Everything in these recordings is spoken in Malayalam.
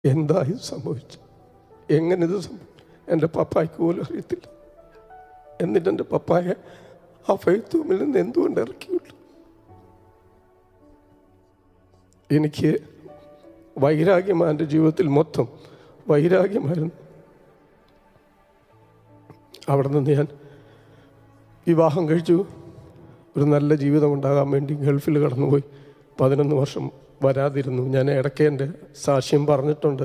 എന്താ ഇത് സംഭവിച്ചു, എങ്ങനെ ഇത് സംഭവിച്ചു? എൻ്റെ പപ്പായ്ക്ക് പോലും അറിയത്തില്ല. എന്നിട്ട് എൻ്റെ പപ്പായെ ആ ഫെയ്ത്ത് ഹോമിൽ നിന്ന് എന്തുകൊണ്ട് ഇറക്കിയിട്ടു? എനിക്ക് വൈരാഗ്യമാണ്, എൻ്റെ ജീവിതത്തിൽ മൊത്തം വൈരാഗ്യമായിരുന്നു. അവിടെ നിന്ന് ഞാൻ വിവാഹം കഴിച്ചു. ഒരു നല്ല ജീവിതം ഉണ്ടാകാൻ വേണ്ടി ഗൾഫിൽ കടന്നുപോയി. 11 വർഷം വരാതിരുന്നു. ഞാൻ ഇടയ്ക്ക് എൻ്റെ സാക്ഷ്യം പറഞ്ഞിട്ടുണ്ട്.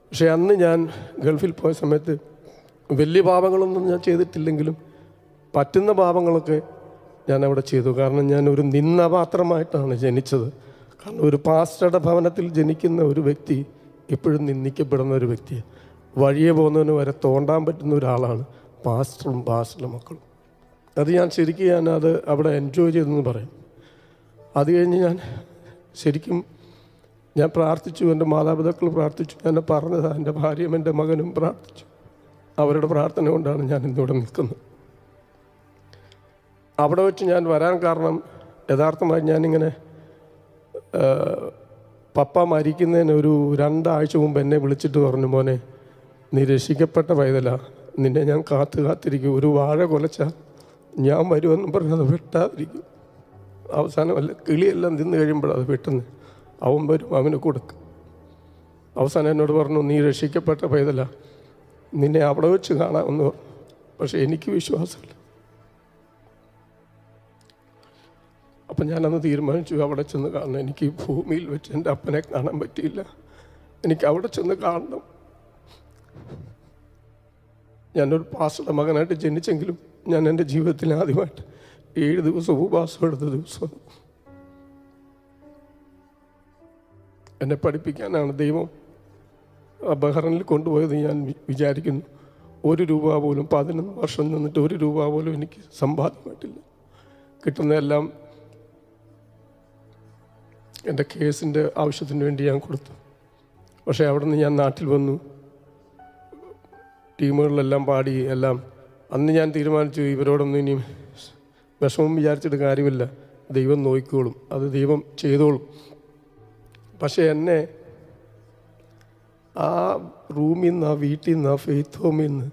പക്ഷേ അന്ന് ഞാൻ ഗൾഫിൽ പോയ സമയത്ത് വലിയ പാപങ്ങളൊന്നും ഞാൻ ചെയ്തിട്ടില്ലെങ്കിലും പറ്റുന്ന പാപങ്ങളൊക്കെ ഞാൻ അവിടെ ചെയ്തു. കാരണം ഞാൻ ഒരു നിന്ദപാത്രമായിട്ടാണ് ജനിച്ചത്. കാരണം ഒരു പാസ്റ്ററുടെ ഭവനത്തിൽ ജനിക്കുന്ന ഒരു വ്യക്തി എപ്പോഴും നിന്ദിക്കപ്പെടുന്ന ഒരു വ്യക്തിയാണ്. വഴിയെ പോകുന്നതിന് വരെ തോണ്ടാൻ പറ്റുന്ന ഒരാളാണ് പാസ്റ്ററും പാസ്റ്ററുടെ മക്കളും. അത് ഞാൻ ശരിക്കും അത് അവിടെ എൻജോയ് ചെയ്തെന്ന് പറയും. അത് കഴിഞ്ഞ് ശരിക്കും ഞാൻ പ്രാർത്ഥിച്ചു. എൻ്റെ മാതാപിതാക്കൾ പ്രാർത്ഥിച്ചു. ഞാൻ പറഞ്ഞത് എൻ്റെ ഭാര്യയും എൻ്റെ മകനും പ്രാർത്ഥിച്ചു. അവരുടെ പ്രാർത്ഥന കൊണ്ടാണ് ഞാൻ ഇന്നിവിടെ നിൽക്കുന്നത്. അവിടെ വെച്ച് ഞാൻ വരാൻ കാരണം യഥാർത്ഥമായി ഞാനിങ്ങനെ പപ്പ മരിക്കുന്നതിന് ഒരു 2 ആഴ്ച മുമ്പ് എന്നെ വിളിച്ചിട്ട് പറഞ്ഞു, മോനെ നീ രക്ഷിക്കപ്പെട്ട പൈതല, നിന്നെ ഞാൻ കാത്തിരിക്കും. ഒരു വാഴ കൊലച്ചാൽ ഞാൻ വരുമെന്നും പറഞ്ഞ് അത് വെട്ടാതിരിക്കും. അവസാനം കിളിയെല്ലാം തിന്ന് കഴിയുമ്പോഴത് വെട്ടുന്നത്. അവൻ വരും, അവന് കൊടുക്കും. അവസാനം എന്നോട് പറഞ്ഞു, നീ രക്ഷിക്കപ്പെട്ട പൈതല, നിന്നെ അവിടെ വെച്ച് കാണാമെന്ന് പറഞ്ഞു. പക്ഷേ എനിക്ക് വിശ്വാസമില്ല. അപ്പം ഞാനന്ന് തീരുമാനിച്ചു അവിടെ ചെന്ന് കാണണം. എനിക്ക് ഭൂമിയിൽ വെച്ച് എൻ്റെ അപ്പനെ കാണാൻ പറ്റിയില്ല. എനിക്ക് അവിടെ ചെന്ന് കാണണം. ഞാനൊരു പാസ്റ്ററുടെ മകനായിട്ട് ജനിച്ചെങ്കിലും ഞാൻ എൻ്റെ ജീവിതത്തിൽ ആദ്യമായിട്ട് 7 ദിവസം ഉപവാസം എടുത്ത ദിവസം. എന്നെ പഠിപ്പിക്കാനാണ് ദൈവം ബഹ്റൈനിൽ കൊണ്ടുപോയത് ഞാൻ വിചാരിക്കുന്നു. 1 രൂപ പോലും 11 വർഷം നിന്നിട്ട് 1 രൂപ പോലും എനിക്ക് സമ്പാദ്യമായിട്ടില്ല. കിട്ടുന്നതെല്ലാം എൻ്റെ കേസിൻ്റെ ആവശ്യത്തിന് വേണ്ടി ഞാൻ കൊടുത്തു. പക്ഷേ അവിടെ നിന്ന് ഞാൻ നാട്ടിൽ വന്നു. ടീമുകളിലെല്ലാം പാടി എല്ലാം. അന്ന് ഞാൻ തീരുമാനിച്ചു, ഇവരോടൊന്നും ഇനി വിഷമം വിചാരിച്ചിട്ട് കാര്യമില്ല, ദൈവം നോക്കിക്കോളും, അത് ദൈവം ചെയ്തോളും. പക്ഷേ എന്നെ ആ റൂമിൽ നിന്ന്, ആ വീട്ടിൽ നിന്ന്, ആ ഫെയ്ത്ത് ഹോമിൽ നിന്ന്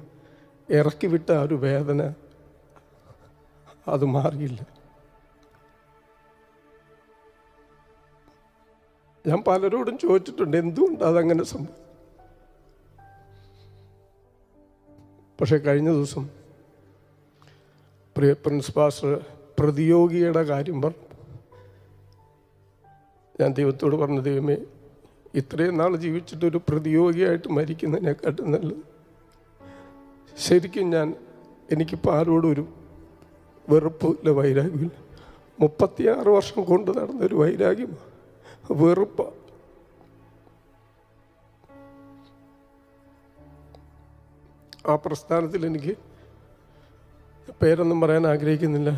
ഇറക്കി വിട്ട ആ ഒരു വേദന അത് മാറിയില്ല. ഞാൻ പലരോടും ചോദിച്ചിട്ടുണ്ട് എന്തുകൊണ്ട് അതങ്ങനെ സംഭവിച്ചു. പക്ഷേ കഴിഞ്ഞ ദിവസം പ്രിയ പ്രിൻസ് പാസ്റ്റർ പ്രതിയോഗിയുടെ കാര്യം പറഞ്ഞു. ഞാൻ ദൈവത്തോട് പറഞ്ഞു, ദൈവമേ, ഇത്രയും നാൾ ജീവിച്ചിട്ടൊരു പ്രതിയോഗിയായിട്ട് മരിക്കുന്നതിനെക്കാട്ടും നല്ലത്. ശരിക്കും എനിക്കിപ്പോൾ ആരോടും ഒരു വെറുപ്പില്ല, വൈരാഗ്യമില്ല. 36 വർഷം കൊണ്ട് നടന്നൊരു വൈരാഗ്യമാണ്, വെറുപ്പാണ്. ആ പ്രസ്ഥാനത്തിൽ എനിക്ക് പേരൊന്നും പറയാൻ ആഗ്രഹിക്കുന്നില്ല.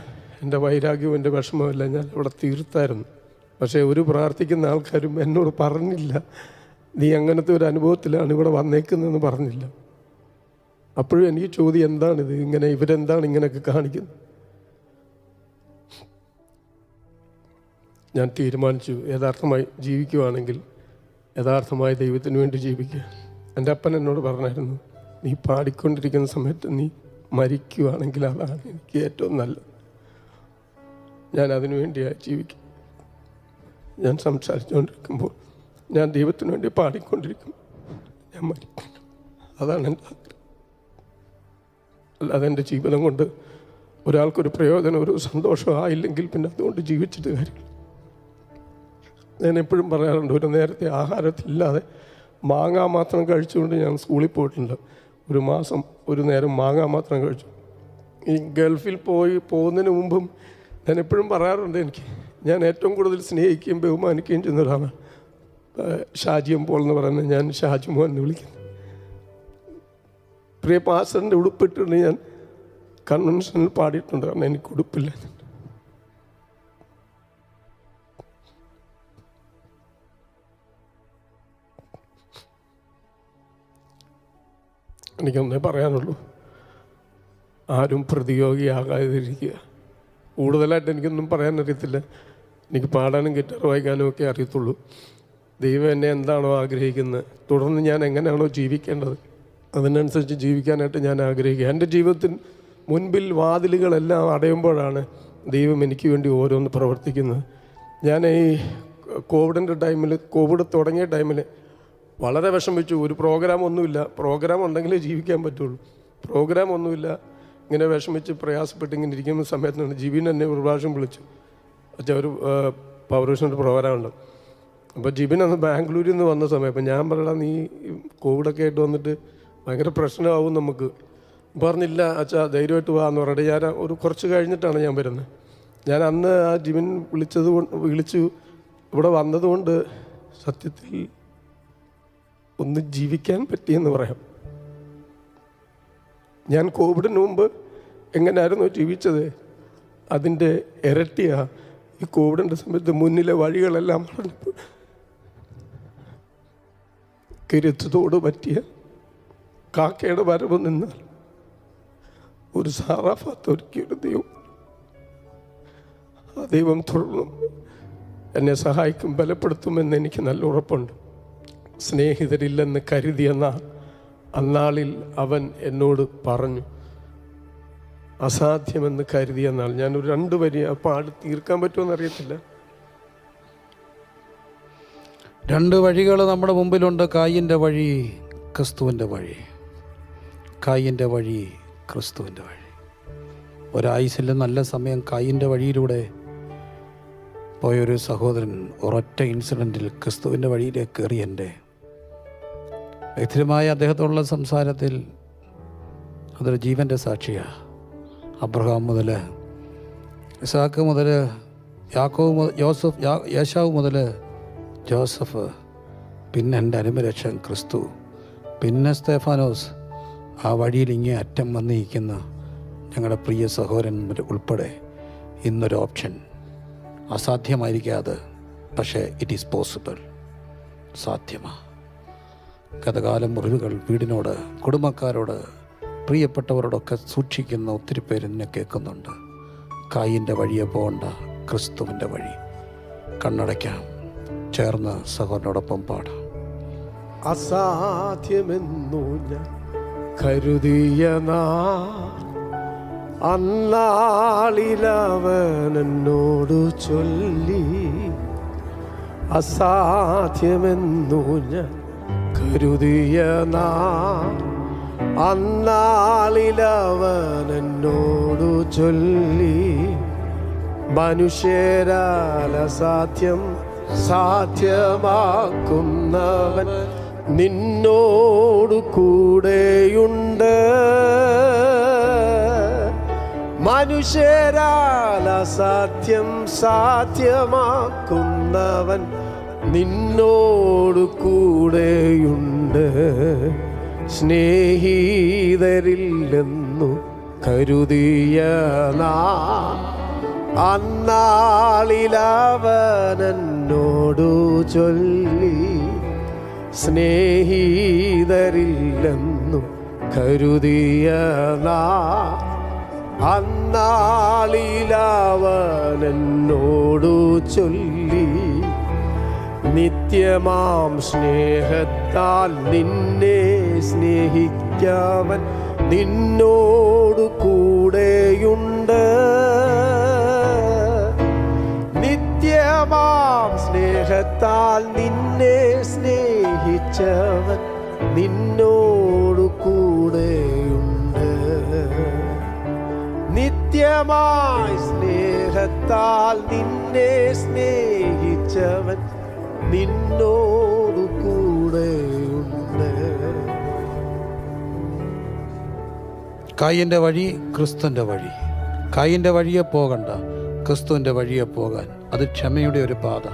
എൻ്റെ വൈരാഗ്യവും എൻ്റെ വിഷമവുമില്ല, ഞാൻ അവിടെ തീർത്തായിരുന്നു. പക്ഷേ ഒരു പ്രാർത്ഥിക്കുന്ന ആൾക്കാരും എന്നോട് പറഞ്ഞില്ല, നീ അങ്ങനത്തെ ഒരു അനുഭവത്തിലാണ് ഇവിടെ വന്നേക്കുന്നതെന്ന് പറഞ്ഞില്ല. അപ്പോഴും എനിക്ക് ചോദ്യം, എന്താണിത്, ഇവരെന്താണ് ഇങ്ങനെയൊക്കെ കാണിക്കുന്നത്? ഞാൻ തീരുമാനിച്ചു, യഥാർത്ഥമായി ജീവിക്കുവാണെങ്കിൽ യഥാർത്ഥമായി ദൈവത്തിന് വേണ്ടി ജീവിക്കുക. എൻ്റെ അപ്പൻ എന്നോട് പറഞ്ഞായിരുന്നു, നീ പാടിക്കൊണ്ടിരിക്കുന്ന സമയത്ത് നീ മരിക്കുവാണെങ്കിൽ അതാണ് എനിക്ക് ഏറ്റവും നല്ലത്. ഞാൻ അതിനു വേണ്ടിയായി ജീവിക്കും. ഞാൻ സംസാരിച്ചുകൊണ്ടിരിക്കുമ്പോൾ ഞാൻ ദൈവത്തിന് വേണ്ടി പാടിക്കൊണ്ടിരിക്കും, ഞാൻ മരിക്കും. അതാണ് എൻ്റെ ആഗ്രഹം. അല്ലാതെ എൻ്റെ ജീവിതം കൊണ്ട് ഒരാൾക്കൊരു പ്രയോജനം, ഒരു സന്തോഷം ആയില്ലെങ്കിൽ പിന്നെ അതുകൊണ്ട് ജീവിച്ചിട്ട് കാര്യമില്ല. ഞാൻ എപ്പോഴും പറയാറുണ്ട്, ഒരു നേരത്തെ ആഹാരത്തില്ലാതെ മാങ്ങ മാത്രം കഴിച്ചുകൊണ്ട് ഞാൻ സ്കൂളിൽ പോയിട്ടുണ്ട്. 1 മാസം ഒരു നേരം മാങ്ങ മാത്രം കഴിച്ചു. ഈ ഗൾഫിൽ പോകുന്നതിന് മുമ്പും ഞാൻ എപ്പോഴും പറയാറുണ്ട്, ഞാൻ ഏറ്റവും കൂടുതൽ സ്നേഹിക്കുകയും ബഹുമാനിക്കുകയും ചെയ്യുന്ന ഒരാളാണ് ഷാജി പോൾ എന്ന് പറയുന്നത്. ഞാൻ ഷാജി മോഹൻ എന്ന് വിളിക്കുന്നു. പ്രിയ പാസ്റ്ററിൻ്റെ ഉടുപ്പിട്ടുണ്ട് ഞാൻ കൺവെൻഷനിൽ പാടിയിട്ടുണ്ട്. കാരണം എനിക്ക് ഉടുപ്പില്ല. എനിക്കൊന്നേ പറയാനുള്ളൂ, ആരും പ്രതിയോഗിയാകാതിരിക്കുക. കൂടുതലായിട്ട് എനിക്കൊന്നും പറയാൻ അറിയത്തില്ല. എനിക്ക് പാടാനും ഗിറ്റാർ വായിക്കാനും ഒക്കെ അറിയത്തുള്ളൂ. ദൈവം എന്നെ എന്താണോ ആഗ്രഹിക്കുന്നത്, തുടർന്ന് ഞാൻ എങ്ങനെയാണോ ജീവിക്കേണ്ടത് അതിനനുസരിച്ച് ജീവിക്കാനായിട്ട് ഞാൻ ആഗ്രഹിക്കുക. എൻ്റെ ജീവിതത്തിന് മുൻപിൽ വാതിലുകളെല്ലാം അടയുമ്പോഴാണ് ദൈവം എനിക്ക് വേണ്ടി ഓരോന്ന് പ്രവർത്തിക്കുന്നത്. ഞാൻ ഈ കോവിഡിൻ്റെ ടൈമിൽ, കോവിഡ് തുടങ്ങിയ ടൈമിൽ വളരെ വിഷമിച്ചു. ഒരു പ്രോഗ്രാമൊന്നുമില്ല, പ്രോഗ്രാം ഉണ്ടെങ്കിലേ ജീവിക്കാൻ പറ്റുള്ളൂ. പ്രോഗ്രാമൊന്നുമില്ല, ഇങ്ങനെ വിഷമിച്ച് പ്രയാസപ്പെട്ട് ഇങ്ങനെ ഇരിക്കുന്ന സമയത്താണ് ജിബിൻ എന്നെ ഒരു പ്രാവശ്യം വിളിച്ചു. അച്ഛാ, ഒരു പൗർവിഷൻ്റെ പ്രോഗ്രാം ഉണ്ട്. അപ്പോൾ ജിബിൻ അന്ന് ബാംഗ്ലൂരിൽ നിന്ന് വന്ന സമയം. അപ്പം ഞാൻ പറയണം, നീ കോവിഡൊക്കെ ആയിട്ട് വന്നിട്ട് ഭയങ്കര പ്രശ്നമാവും നമുക്ക്. പറഞ്ഞില്ല അച്ഛാ, ധൈര്യമായിട്ട് വാ എന്ന് പറഞ്ഞിട്ട് ഞാൻ ഒരു കുറച്ച് കഴിഞ്ഞിട്ടാണ് ഞാൻ വരുന്നത്. ഞാൻ അന്ന് ആ ജിബിൻ വിളിച്ചു ഇവിടെ വന്നതുകൊണ്ട് സത്യത്തിൽ ഒന്ന് ജീവിക്കാൻ പറ്റിയെന്ന് പറയാം. ഞാൻ കോവിഡിന് മുമ്പ് എങ്ങനെയായിരുന്നു ജീവിച്ചത് അതിൻ്റെ ഇരട്ടിയാ ഈ കോവിഡിൻ്റെ സമയത്ത് മുന്നിലെ വഴികളെല്ലാം പറഞ്ഞപ്പോൾ കരുത്തോട് പറ്റിയ കാക്കയുടെ വരവ് നിന്നാൽ ഒരു സാറാഫാത്ത് ഒരുക്കിയൊരു ദൈവം. ആ ദൈവം തുടർന്നും എന്നെ സഹായിക്കും, ബലപ്പെടുത്തുമെന്ന് എനിക്ക് നല്ല ഉറപ്പുണ്ട്. സ്നേഹിതരില്ലെന്ന് കരുതിയെന്ന അന്നാളിൽ അവൻ എന്നോട് പറഞ്ഞു, അസാധ്യമെന്ന് കരുതിയ നാൾ. ഞാനൊരു 2 വരി പാടി തീർക്കാൻ പറ്റുമെന്ന് അറിയത്തില്ല. 2 വഴികൾ നമ്മുടെ മുമ്പിലുണ്ട്. കായിൻ്റെ വഴി, ക്രിസ്തുവിൻ്റെ വഴി. കായിൻ്റെ വഴി, ക്രിസ്തുവിൻ്റെ വഴി. ഒരായുസിലെ നല്ല സമയം കായിൻ്റെ വഴിയിലൂടെ പോയൊരു സഹോദരൻ ഒരൊറ്റ ഇൻസിഡൻറ്റിൽ ക്രിസ്തുവിൻ്റെ വഴിയിലേക്ക് കയറി. എൻ്റെ വ്യക്തിപരമായ അദ്ദേഹത്തോടുള്ള സംസാരത്തിൽ അതൊരു ജീവൻ്റെ സാക്ഷിയാണ്. അബ്രഹാം മുതൽ ഇസാക്ക് മുതൽ യാക്കോബ്, യേശാവ് മുതൽ ജോസഫ്, പിന്നെ എൻ്റെ അരുമരക്ഷൻ ക്രിസ്തു, പിന്നെ സ്തേഫാനോസ്, ആ വഴിയിൽ ഇങ്ങനെ അറ്റം വന്നിരിക്കുന്ന ഞങ്ങളുടെ പ്രിയ സഹോദരന്മാർ ഉൾപ്പെടെ ഇന്നൊരു ഓപ്ഷൻ. അസാധ്യമായിരിക്കാതെ, പക്ഷേ ഇറ്റ് ഈസ് പോസിബിൾ, സാധ്യമാണ്. ഗതകാല മുറിവുകൾ വീടിനോട്, കുടുംബക്കാരോട്, പ്രിയപ്പെട്ടവരോടൊക്കെ സൂക്ഷിക്കുന്ന ഒത്തിരി പേര് എന്നെ കേൾക്കുന്നുണ്ട്. കായിൻ്റെ വഴിയെ പോകണ്ട, ക്രിസ്തുവിൻ്റെ വഴി. കണ്ണടയ്ക്കാം, ചേർന്ന് സഹോദരനോടൊപ്പം പാടാം. അസാധ്യമെന്നു ഞാൻ കരുതിയ അന്നാളിലവനോട് ചൊല്ലി, അസാധ്യമെന്നു ഞാൻ കരുതിയ അന്നാളിലവനോട് ചൊല്ലി, മനുഷ്യരാൽ അസാധ്യം സാധ്യമാക്കുന്നവൻ നിന്നോടു കൂടെയുണ്ട്. മനുഷ്യരാൽ അസാധ്യം സാധ്യമാക്കുന്നവൻ നിന്നോടു കൂടെയുണ്ട്. സ്നേഹിതരില്ലെന്നു കരുതിയ അന്നാളിലവനോടു ചൊല്ലി, സ്നേഹിതരില്ലെന്നു കരുതിയ അന്നാളിലവനോടു ചൊല്ലി, നിത്യമാം സ്നേഹത്താൽ നിന്നെ സ്നേഹിക്കാവൻ നിന്നോടു കൂടെയുണ്ട്. നിത്യമാം സ്നേഹത്താൽ നിന്നെ സ്നേഹിച്ചവൻ നിന്നോടു കൂടെയുണ്ട്. നിത്യമായി സ്നേഹത്താൽ നിന്നെ സ്നേഹിച്ചവൻ നിന്നോടു കൂടെയുണ്ട്. കായിൻ്റെ വഴി, ക്രിസ്തുവിൻ്റെ വഴി. കായിൻ്റെ വഴിയെ പോകണ്ട, ക്രിസ്തുവിൻ്റെ വഴിയെ പോകാൻ. അത് ക്ഷമയുടെ ഒരു പാത.